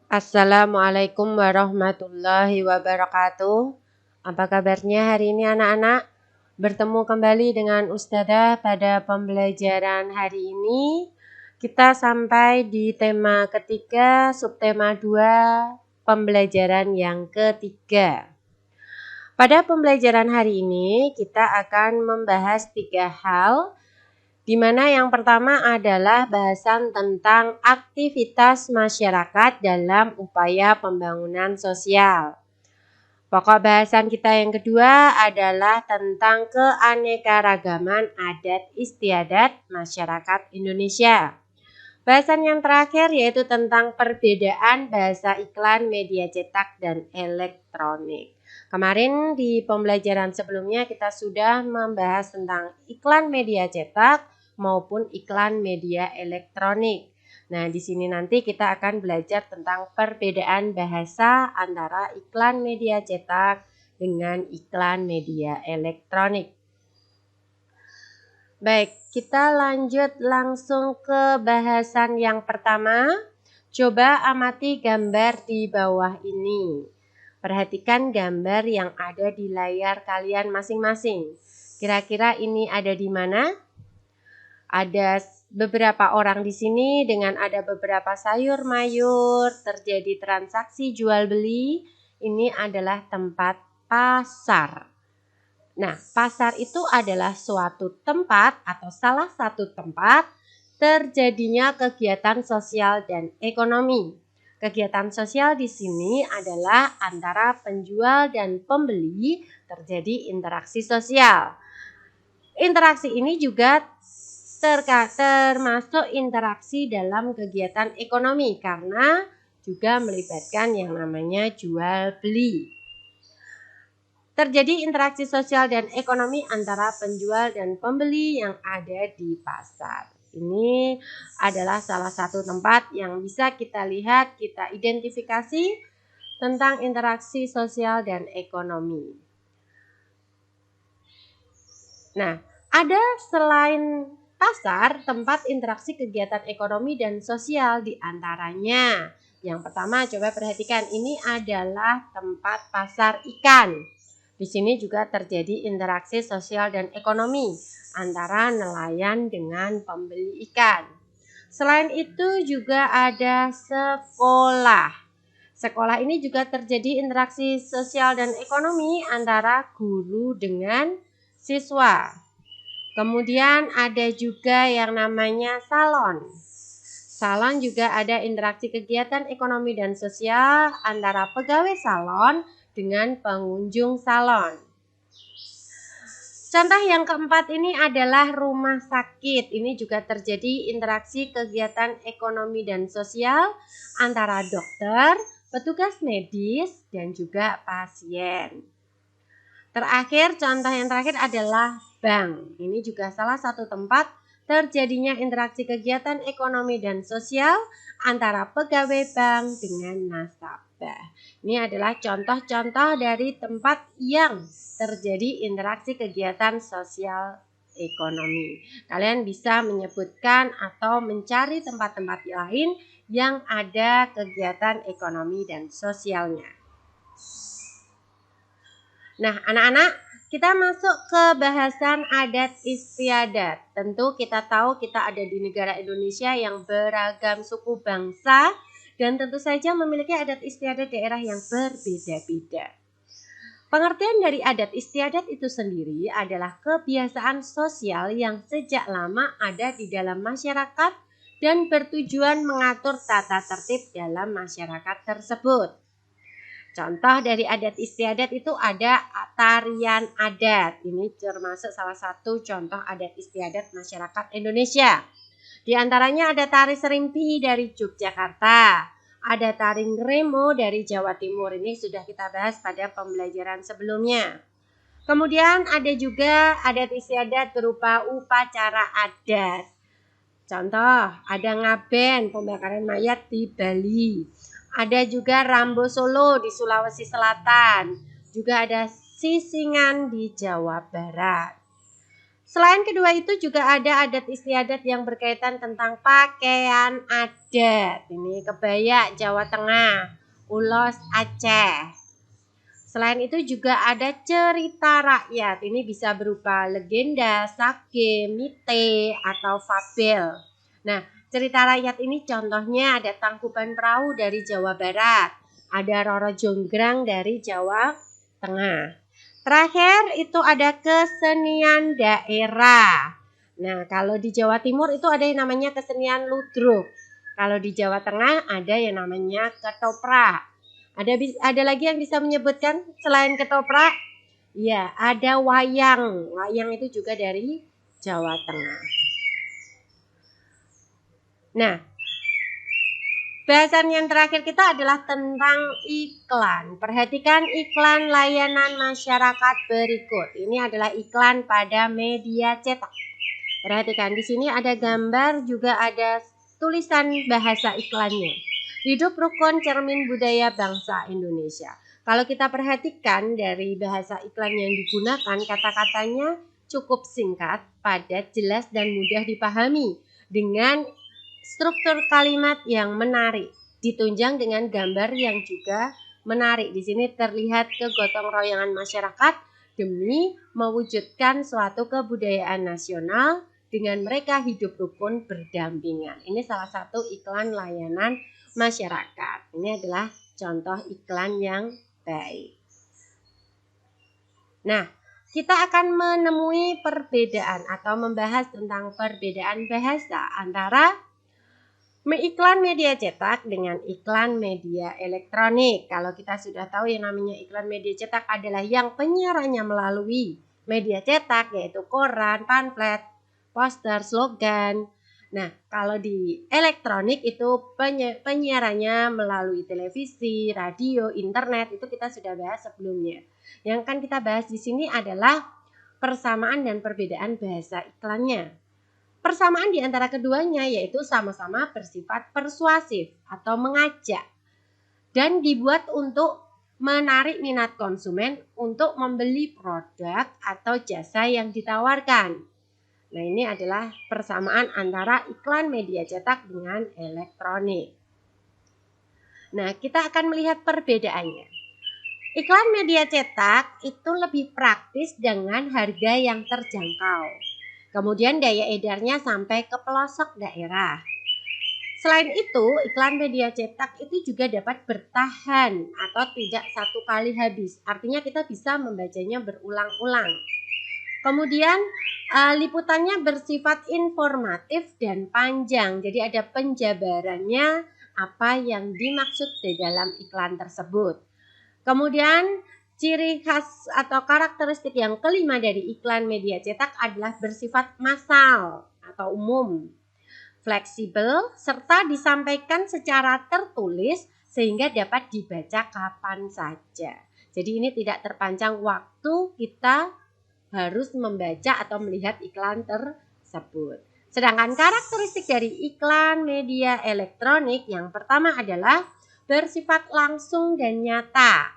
Assalamualaikum warahmatullahi wabarakatuh. Apa kabarnya hari ini anak-anak? Bertemu kembali dengan Ustadzah pada pembelajaran hari ini. Kita sampai di tema ketiga, subtema 2, pembelajaran yang ketiga. Pada pembelajaran hari ini kita akan membahas 3 hal, di mana yang pertama adalah bahasan tentang aktivitas masyarakat dalam upaya pembangunan sosial. Pokok bahasan kita yang kedua adalah tentang keanekaragaman adat istiadat masyarakat Indonesia. Bahasan yang terakhir yaitu tentang perbedaan bahasa iklan media cetak dan elektronik. Kemarin di pembelajaran sebelumnya kita sudah membahas tentang iklan media cetak maupun iklan media elektronik. Nah, di sini nanti kita akan belajar tentang perbedaan bahasa antara iklan media cetak dengan iklan media elektronik. Baik, kita lanjut langsung ke bahasan yang pertama. Coba amati gambar di bawah ini. Perhatikan gambar yang ada di layar kalian masing-masing. Kira-kira ini ada di mana? Ada beberapa orang di sini dengan ada beberapa sayur mayur, terjadi transaksi jual beli. Ini adalah tempat pasar. Nah, pasar itu adalah suatu tempat atau salah satu tempat terjadinya kegiatan sosial dan ekonomi. Kegiatan sosial di sini adalah antara penjual dan pembeli, terjadi interaksi sosial. Interaksi ini juga termasuk interaksi dalam kegiatan ekonomi karena juga melibatkan yang namanya jual beli. Terjadi interaksi sosial dan ekonomi antara penjual dan pembeli yang ada di pasar. Ini adalah salah satu tempat yang bisa kita lihat, kita identifikasi tentang interaksi sosial dan ekonomi. Nah, ada selain pasar, tempat interaksi kegiatan ekonomi dan sosial di antaranya. Yang pertama, coba perhatikan, ini adalah tempat pasar ikan. Di sini juga terjadi interaksi sosial dan ekonomi antara nelayan dengan pembeli ikan. Selain itu juga ada sekolah. Sekolah ini juga terjadi interaksi sosial dan ekonomi antara guru dengan siswa. Kemudian ada juga yang namanya salon. Salon juga ada interaksi kegiatan ekonomi dan sosial antara pegawai salon dengan pengunjung salon. Contoh yang keempat ini adalah rumah sakit. Ini juga terjadi interaksi kegiatan ekonomi dan sosial antara dokter, petugas medis, dan juga pasien. Terakhir, contoh yang terakhir adalah bank. Ini juga salah satu tempat terjadinya interaksi kegiatan ekonomi dan sosial antara pegawai bank dengan nasabah. Ini adalah contoh-contoh dari tempat yang terjadi interaksi kegiatan sosial ekonomi. Kalian bisa menyebutkan atau mencari tempat-tempat lain yang ada kegiatan ekonomi dan sosialnya. Nah, anak-anak, kita masuk ke bahasan adat istiadat. Tentu kita tahu kita ada di negara Indonesia yang beragam suku bangsa dan tentu saja memiliki adat istiadat daerah yang berbeda-beda. Pengertian dari adat istiadat itu sendiri adalah kebiasaan sosial yang sejak lama ada di dalam masyarakat dan bertujuan mengatur tata tertib dalam masyarakat tersebut. Contoh dari adat istiadat itu ada tarian adat. Ini termasuk salah satu contoh adat istiadat masyarakat Indonesia. Di antaranya ada tari serimpi dari Yogyakarta. Ada tari ngremo dari Jawa Timur. Ini sudah kita bahas pada pembelajaran sebelumnya. Kemudian ada juga adat istiadat berupa upacara adat. Contoh, ada ngaben, pembakaran mayat di Bali. Ada juga Rambo Solo di Sulawesi Selatan. Juga ada sisingan di Jawa Barat. Selain kedua itu juga ada adat istiadat yang berkaitan tentang pakaian adat. Ini kebaya Jawa Tengah, ulos Aceh. Selain itu juga ada cerita rakyat. Ini bisa berupa legenda, sage, mite, atau fabel. Nah, cerita rakyat ini contohnya ada Tangkuban Perahu dari Jawa Barat, ada Roro Jonggrang dari Jawa Tengah. Terakhir itu ada kesenian daerah. Nah, kalau di Jawa Timur itu ada yang namanya kesenian ludruk. Kalau di Jawa Tengah ada yang namanya ketoprak. Ada lagi yang bisa menyebutkan selain ketoprak? Ya, ada wayang. Wayang itu juga dari Jawa Tengah. Nah, bahasan yang terakhir kita adalah tentang iklan. Perhatikan iklan layanan masyarakat berikut. Ini adalah iklan pada media cetak. Perhatikan di sini ada gambar, juga ada tulisan bahasa iklannya. Hidup rukun cermin budaya bangsa Indonesia. Kalau kita perhatikan dari bahasa iklan yang digunakan, kata-katanya cukup singkat, padat, jelas, dan mudah dipahami dengan struktur kalimat yang menarik, ditunjang dengan gambar yang juga menarik. Di sini terlihat kegotong royongan masyarakat demi mewujudkan suatu kebudayaan nasional dengan mereka hidup rukun berdampingan. Ini salah satu iklan layanan masyarakat. Ini adalah contoh iklan yang baik. Nah, kita akan menemui perbedaan atau membahas tentang perbedaan bahasa antara iklan media cetak dengan iklan media elektronik. Kalau kita sudah tahu yang namanya iklan media cetak adalah yang penyiarannya melalui media cetak, yaitu koran, pamflet, poster, slogan. Nah, kalau di elektronik itu penyiarannya melalui televisi, radio, internet, itu kita sudah bahas sebelumnya. Yang akan kita bahas di sini adalah persamaan dan perbedaan bahasa iklannya. Persamaan di antara keduanya yaitu sama-sama bersifat persuasif atau mengajak dan dibuat untuk menarik minat konsumen untuk membeli produk atau jasa yang ditawarkan. Nah, ini adalah persamaan antara iklan media cetak dengan elektronik. Nah, kita akan melihat perbedaannya. Iklan media cetak itu lebih praktis dengan harga yang terjangkau. Kemudian daya edarnya sampai ke pelosok daerah. Selain itu, iklan media cetak itu juga dapat bertahan atau tidak satu kali habis. Artinya kita bisa membacanya berulang-ulang. Kemudian liputannya bersifat informatif dan panjang. Jadi ada penjabarannya apa yang dimaksud di dalam iklan tersebut. Kemudian ciri khas atau karakteristik yang kelima dari iklan media cetak adalah bersifat massal atau umum, fleksibel, serta disampaikan secara tertulis sehingga dapat dibaca kapan saja. Jadi ini tidak terpanjang waktu kita harus membaca atau melihat iklan tersebut. Sedangkan karakteristik dari iklan media elektronik yang pertama adalah bersifat langsung dan nyata.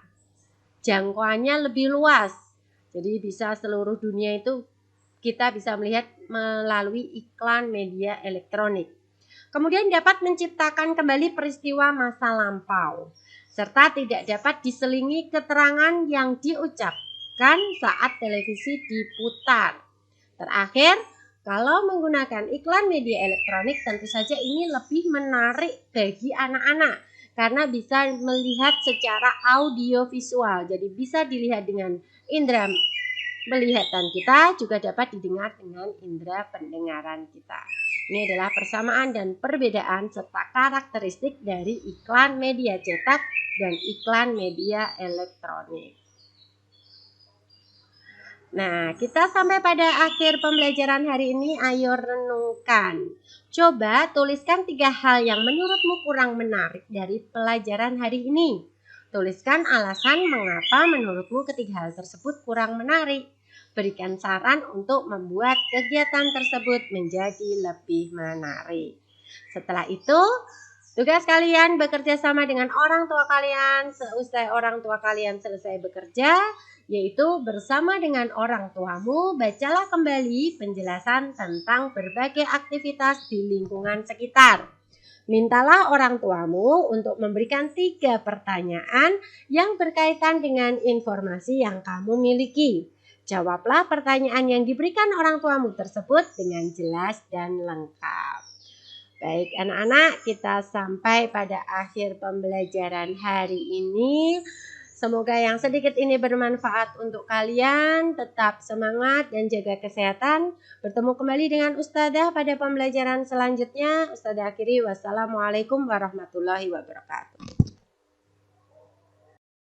Jangkauannya lebih luas. Jadi bisa seluruh dunia itu kita bisa melihat melalui iklan media elektronik. Kemudian dapat menciptakan kembali peristiwa masa lampau, serta tidak dapat diselingi keterangan yang diucapkan saat televisi diputar. Terakhir, kalau menggunakan iklan media elektronik tentu saja ini lebih menarik bagi anak-anak karena bisa melihat secara audio visual. Jadi bisa dilihat dengan indera penglihatan kita, juga dapat didengar dengan indera pendengaran kita. Ini adalah persamaan dan perbedaan serta karakteristik dari iklan media cetak dan iklan media elektronik. Nah, kita sampai pada akhir pembelajaran hari ini. Ayo renungkan. Coba tuliskan 3 hal yang menurutmu kurang menarik dari pelajaran hari ini. Tuliskan alasan mengapa menurutmu ketiga hal tersebut kurang menarik. Berikan saran untuk membuat kegiatan tersebut menjadi lebih menarik. Setelah itu, tugas kalian bekerja sama dengan orang tua kalian. Seusai orang tua kalian selesai bekerja, yaitu bersama dengan orang tuamu, bacalah kembali penjelasan tentang berbagai aktivitas di lingkungan sekitar. Mintalah orang tuamu untuk memberikan 3 pertanyaan yang berkaitan dengan informasi yang kamu miliki. Jawablah pertanyaan yang diberikan orang tuamu tersebut dengan jelas dan lengkap. Baik anak-anak, kita sampai pada akhir pembelajaran hari ini. Semoga yang sedikit ini bermanfaat untuk kalian. Tetap semangat dan jaga kesehatan. Bertemu kembali dengan Ustadzah pada pembelajaran selanjutnya. Ustadzah akhiri, wassalamualaikum warahmatullahi wabarakatuh.